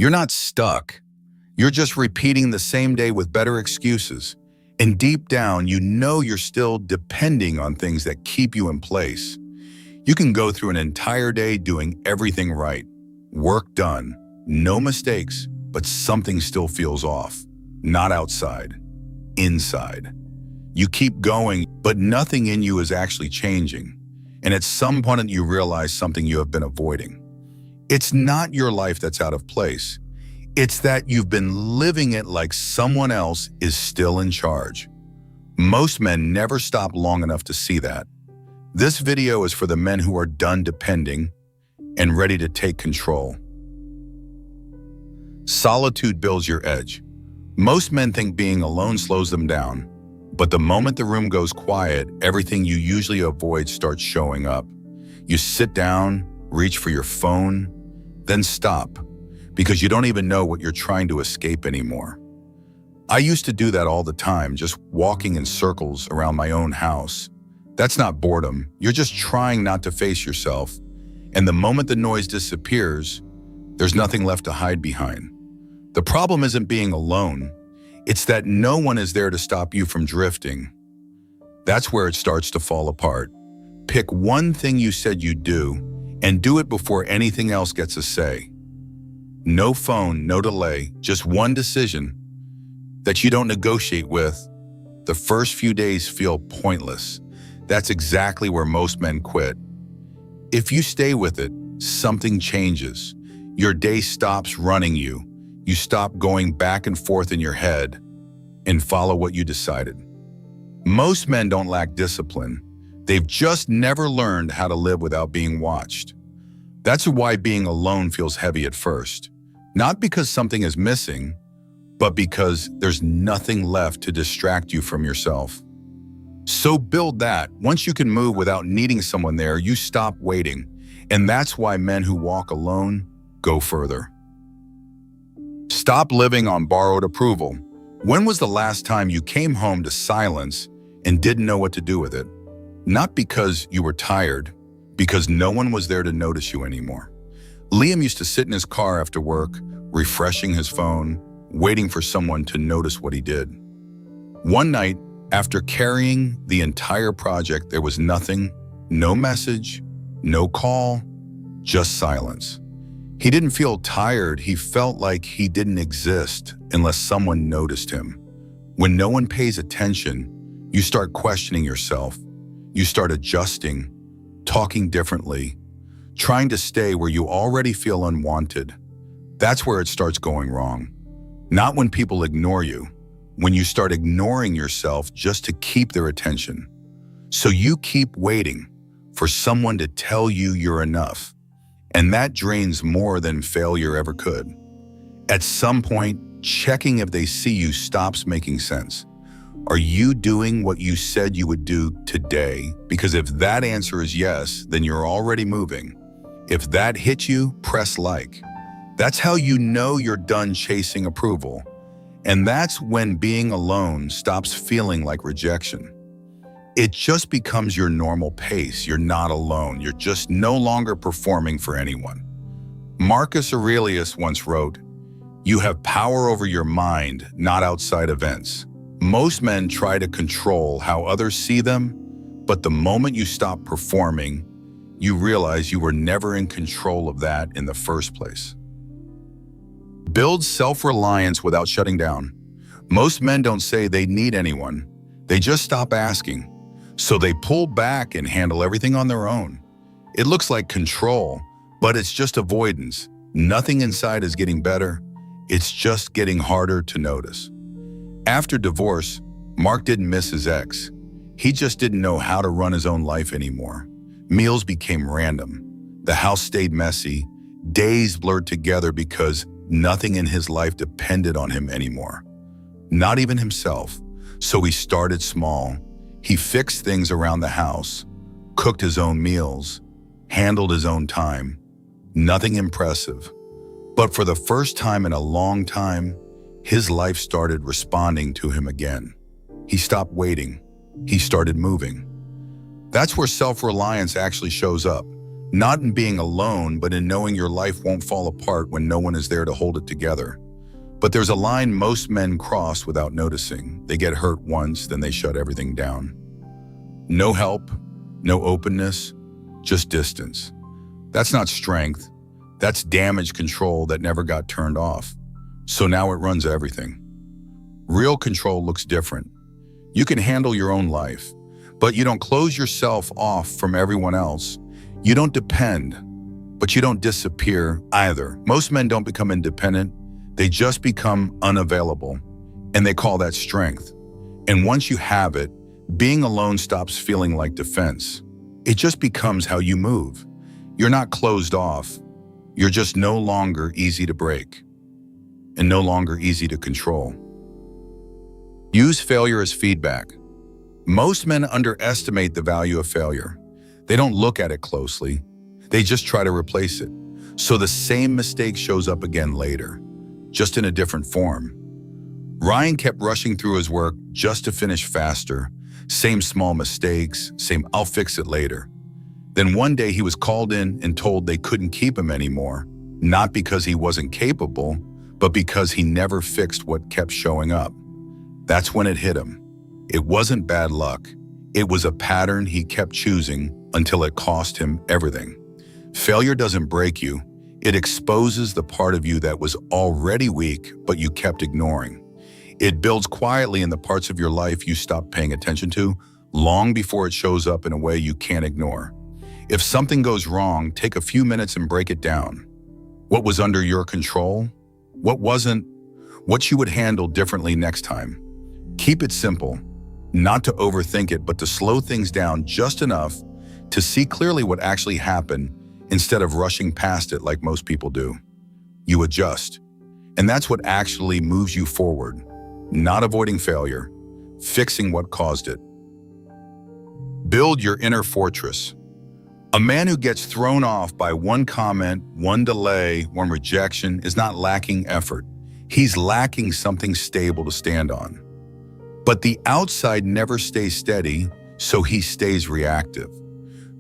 You're not stuck. You're just repeating the same day with better excuses. And deep down, you know you're still depending on things that keep you in place. You can go through an entire day doing everything right. Work done, no mistakes, but something still feels off. Not outside, inside. You keep going, but nothing in you is actually changing. And at some point you realize something you have been avoiding. It's not your life that's out of place. It's that you've been living it like someone else is still in charge. Most men never stop long enough to see that. This video is for the men who are done depending and ready to take control. Solitude builds your edge. Most men think being alone slows them down, but the moment the room goes quiet, everything you usually avoid starts showing up. You sit down, reach for your phone, then stop, because you don't even know what you're trying to escape anymore. I used to do that all the time, just walking in circles around my own house. That's not boredom. You're just trying not to face yourself. And the moment the noise disappears, there's nothing left to hide behind. The problem isn't being alone. It's that no one is there to stop you from drifting. That's where it starts to fall apart. Pick one thing you said you'd do and do it before anything else gets a say. No phone, no delay, just one decision that you don't negotiate with. The first few days feel pointless. That's exactly where most men quit. If you stay with it, something changes. Your day stops running you. You stop going back and forth in your head and follow what you decided. Most men don't lack discipline. They've just never learned how to live without being watched. That's why being alone feels heavy at first. Not because something is missing, but because there's nothing left to distract you from yourself. So build that. Once you can move without needing someone there, you stop waiting. And that's why men who walk alone go further. Stop living on borrowed approval. When was the last time you came home to silence and didn't know what to do with it? Not because you were tired, because no one was there to notice you anymore. Liam used to sit in his car after work, refreshing his phone, waiting for someone to notice what he did. One night, after carrying the entire project, there was nothing, no message, no call, just silence. He didn't feel tired, he felt like he didn't exist unless someone noticed him. When no one pays attention, you start questioning yourself. You start adjusting, talking differently, trying to stay where you already feel unwanted. That's where it starts going wrong. Not when people ignore you, when you start ignoring yourself just to keep their attention. So you keep waiting for someone to tell you you're enough. And that drains more than failure ever could. At some point, checking if they see you stops making sense. Are you doing what you said you would do today? Because if that answer is yes, then you're already moving. If that hits you, press like. That's how you know you're done chasing approval. And that's when being alone stops feeling like rejection. It just becomes your normal pace. You're not alone. You're just no longer performing for anyone. Marcus Aurelius once wrote, "You have power over your mind, not outside events." Most men try to control how others see them, but the moment you stop performing, you realize you were never in control of that in the first place. Build self-reliance without shutting down. Most men don't say they need anyone. They just stop asking. So they pull back and handle everything on their own. It looks like control, but it's just avoidance. Nothing inside is getting better. It's just getting harder to notice. After divorce, Mark didn't miss his ex. He just didn't know how to run his own life anymore. Meals became random. The house stayed messy. Days blurred together because nothing in his life depended on him anymore. Not even himself. So he started small. He fixed things around the house, cooked his own meals, handled his own time. Nothing impressive. But for the first time in a long time, his life started responding to him again. He stopped waiting. He started moving. That's where self-reliance actually shows up. Not in being alone, but in knowing your life won't fall apart when no one is there to hold it together. But there's a line most men cross without noticing. They get hurt once, then they shut everything down. No help, no openness, just distance. That's not strength. That's damage control that never got turned off. So now it runs everything. Real control looks different. You can handle your own life, but you don't close yourself off from everyone else. You don't depend, but you don't disappear either. Most men don't become independent. They just become unavailable, and they call that strength. And once you have it, being alone stops feeling like defense. It just becomes how you move. You're not closed off. You're just no longer easy to break and no longer easy to control. Use failure as feedback. Most men underestimate the value of failure. They don't look at it closely. They just try to replace it. So the same mistake shows up again later, just in a different form. Ryan kept rushing through his work just to finish faster. Same small mistakes, same "I'll fix it later." Then one day he was called in and told they couldn't keep him anymore, not because he wasn't capable, but because he never fixed what kept showing up. That's when it hit him. It wasn't bad luck. It was a pattern he kept choosing until it cost him everything. Failure doesn't break you. It exposes the part of you that was already weak, but you kept ignoring. It builds quietly in the parts of your life you stopped paying attention to, long before it shows up in a way you can't ignore. If something goes wrong, take a few minutes and break it down. What was under your control? What wasn't? What you would handle differently next time? Keep it simple, not to overthink it, but to slow things down just enough to see clearly what actually happened instead of rushing past it like most people do. You adjust, and that's what actually moves you forward, not avoiding failure, fixing what caused it. Build your inner fortress. A man who gets thrown off by one comment, one delay, one rejection is not lacking effort. He's lacking something stable to stand on. But the outside never stays steady, so he stays reactive.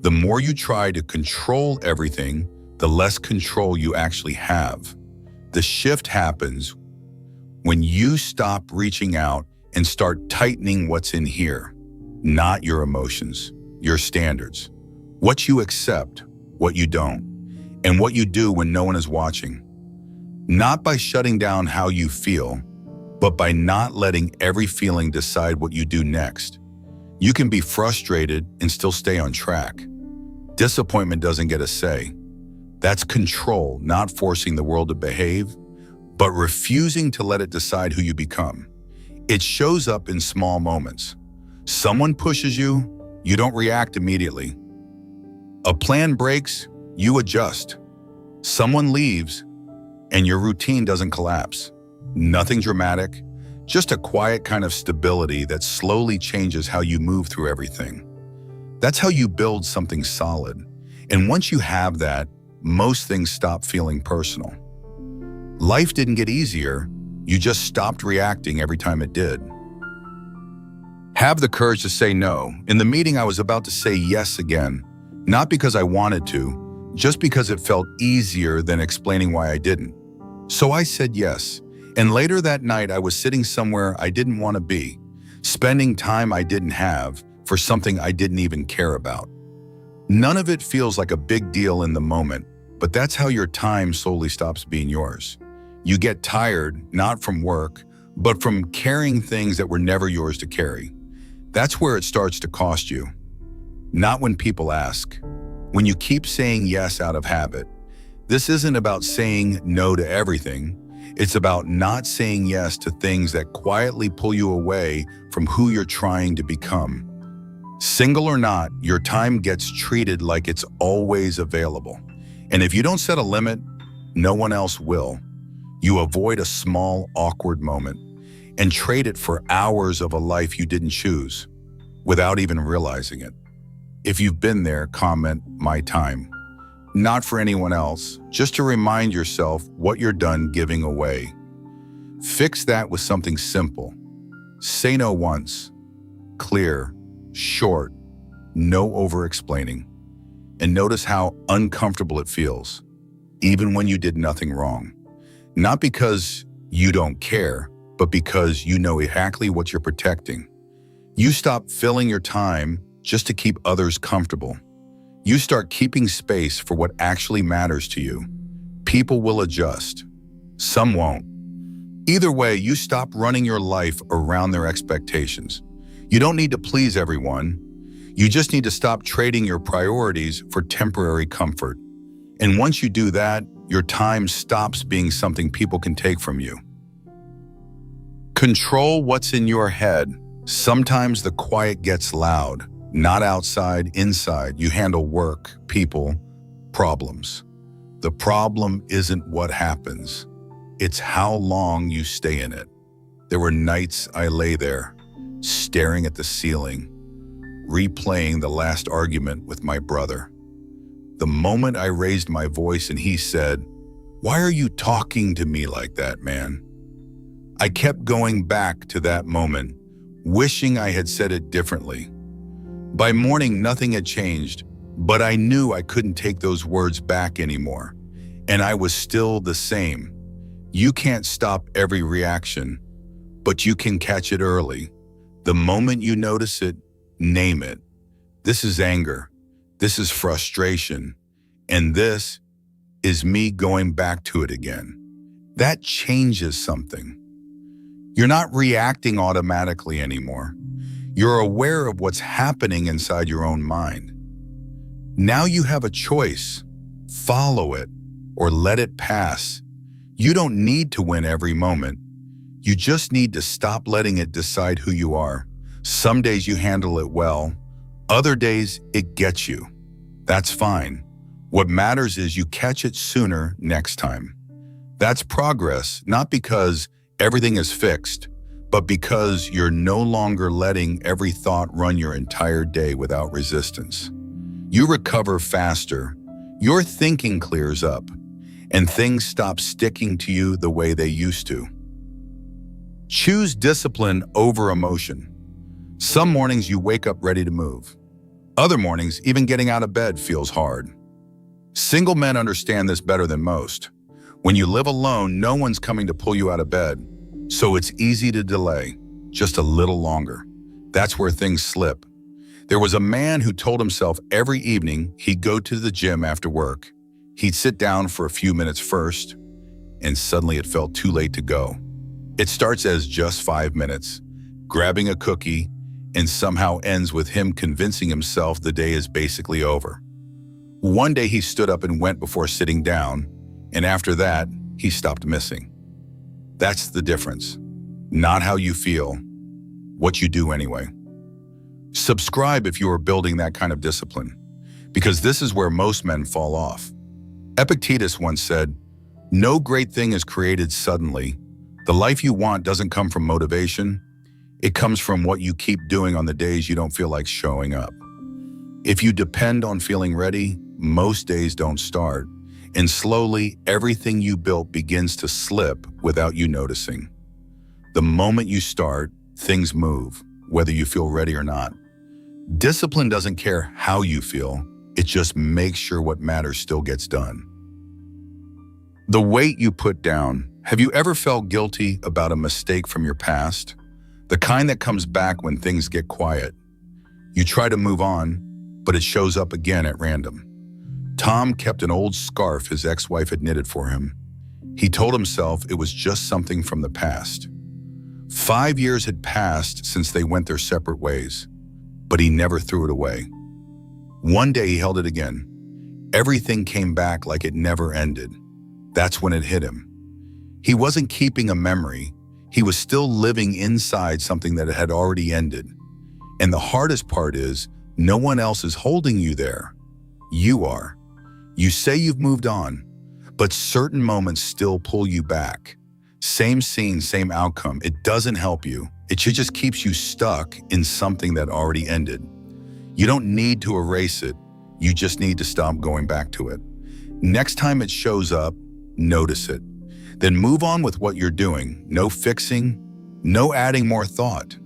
The more you try to control everything, the less control you actually have. The shift happens when you stop reaching out and start tightening what's in here, not your emotions, your standards, what you accept, what you don't, and what you do when no one is watching. Not by shutting down how you feel, but by not letting every feeling decide what you do next. You can be frustrated and still stay on track. Disappointment doesn't get a say. That's control, not forcing the world to behave, but refusing to let it decide who you become. It shows up in small moments. Someone pushes you, you don't react immediately. A plan breaks, you adjust. Someone leaves, and your routine doesn't collapse. Nothing dramatic, just a quiet kind of stability that slowly changes how you move through everything. That's how you build something solid. And once you have that, most things stop feeling personal. Life didn't get easier, you just stopped reacting every time it did. Have the courage to say no. In the meeting, I was about to say yes again, not because I wanted to, just because it felt easier than explaining why I didn't. So I said yes. And later that night, I was sitting somewhere I didn't want to be, spending time I didn't have for something I didn't even care about. None of it feels like a big deal in the moment, but that's how your time slowly stops being yours. You get tired, not from work, but from carrying things that were never yours to carry. That's where it starts to cost you. Not when people ask. When you keep saying yes out of habit. This isn't about saying no to everything. It's about not saying yes to things that quietly pull you away from who you're trying to become. Single or not, your time gets treated like it's always available. And if you don't set a limit, no one else will. You avoid a small, awkward moment and trade it for hours of a life you didn't choose without even realizing it. If you've been there, comment "my time." Not for anyone else, just to remind yourself what you're done giving away. Fix that with something simple. Say no once. Clear, short, no over-explaining. and notice how uncomfortable it feels, even when you did nothing wrong. Not because you don't care, but because you know exactly what you're protecting. You stop filling your time just to keep others comfortable. You start keeping space for what actually matters to you. People will adjust. Some won't. Either way, you stop running your life around their expectations. You don't need to please everyone. You just need to stop trading your priorities for temporary comfort. And once you do that, your time stops being something people can take from you. Control what's in your head. Sometimes the quiet gets loud. Not outside, inside. You handle work, people, problems. The problem isn't what happens. It's how long you stay in it. There were nights I lay there, staring at the ceiling, replaying the last argument with my brother. The moment I raised my voice and he said, "Why are you talking to me like that, man?" I kept going back to that moment, wishing I had said it differently. By morning, nothing had changed, but I knew I couldn't take those words back anymore, and I was still the same. You can't stop every reaction, but you can catch it early. The moment you notice it, name it. This is anger. This is frustration. And this is me going back to it again. That changes something. You're not reacting automatically anymore. You're aware of what's happening inside your own mind. Now you have a choice. Follow it or let it pass. You don't need to win every moment. You just need to stop letting it decide who you are. Some days you handle it well. Other days it gets you. That's fine. What matters is you catch it sooner next time. That's progress, not because everything is fixed, but because you're no longer letting every thought run your entire day without resistance. You recover faster, your thinking clears up, and things stop sticking to you the way they used to. Choose discipline over emotion. Some mornings you wake up ready to move. Other mornings, even getting out of bed feels hard. Single men understand this better than most. When you live alone, no one's coming to pull you out of bed, so it's easy to delay, just a little longer. That's where things slip. There was a man who told himself every evening he'd go to the gym after work. He'd sit down for a few minutes first, and suddenly it felt too late to go. It starts as just 5 minutes, grabbing a cookie, and somehow ends with him convincing himself the day is basically over. One day he stood up and went before sitting down, and after that, he stopped missing. That's the difference. Not how you feel, what you do anyway. Subscribe if you are building that kind of discipline, because this is where most men fall off. Epictetus once said, "No great thing is created suddenly. The life you want doesn't come from motivation. It comes from what you keep doing on the days you don't feel like showing up." If you depend on feeling ready, most days don't start, and slowly everything you built begins to slip without you noticing. The moment you start, things move, whether you feel ready or not. Discipline doesn't care how you feel, it just makes sure what matters still gets done. The weight you put down. Have you ever felt guilty about a mistake from your past? The kind that comes back when things get quiet. You try to move on, but it shows up again at random. Tom kept an old scarf his ex-wife had knitted for him. He told himself it was just something from the past. 5 years had passed since they went their separate ways, but he never threw it away. One day he held it again. Everything came back like it never ended. That's when it hit him. He wasn't keeping a memory. He was still living inside something that had already ended. And the hardest part is, no one else is holding you there. You are. You say you've moved on, but certain moments still pull you back. Same scene, same outcome. It doesn't help you. It just keeps you stuck in something that already ended. You don't need to erase it. You just need to stop going back to it. Next time it shows up, notice it. Then move on with what you're doing. No fixing, no adding more thought.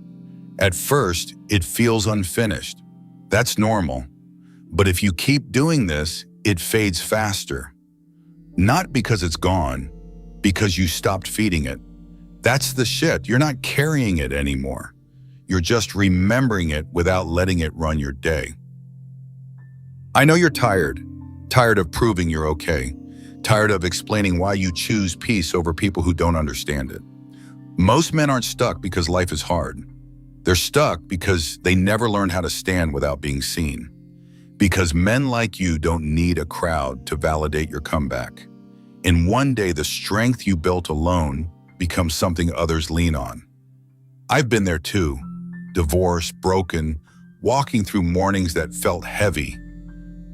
At first, it feels unfinished. That's normal. But if you keep doing this, it fades faster. Not because it's gone, because you stopped feeding it. That's the shit. You're not carrying it anymore. You're just remembering it without letting it run your day. I know you're tired of proving you're okay, tired of explaining why you choose peace over people who don't understand it. Most men aren't stuck because life is hard. They're stuck because they never learned how to stand without being seen. Because men like you don't need a crowd to validate your comeback. And one day, the strength you built alone becomes something others lean on. I've been there too, divorced, broken, walking through mornings that felt heavy.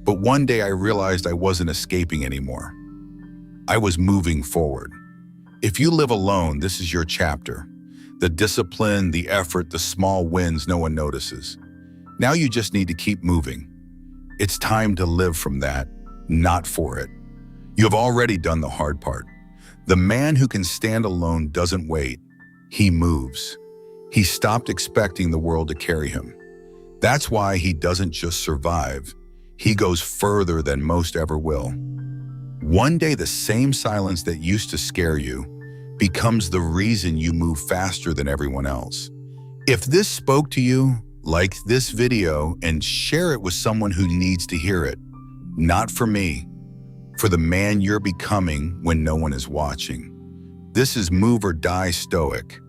But one day I realized I wasn't escaping anymore. I was moving forward. If you live alone, this is your chapter. The discipline, the effort, the small wins no one notices. Now you just need to keep moving. It's time to live from that, not for it. You have already done the hard part. The man who can stand alone doesn't wait. He moves. He stopped expecting the world to carry him. That's why he doesn't just survive. He goes further than most ever will. One day, the same silence that used to scare you becomes the reason you move faster than everyone else. If this spoke to you, like this video and share it with someone who needs to hear it. Not for me, for the man you're becoming when no one is watching. This is Move or Die Stoic.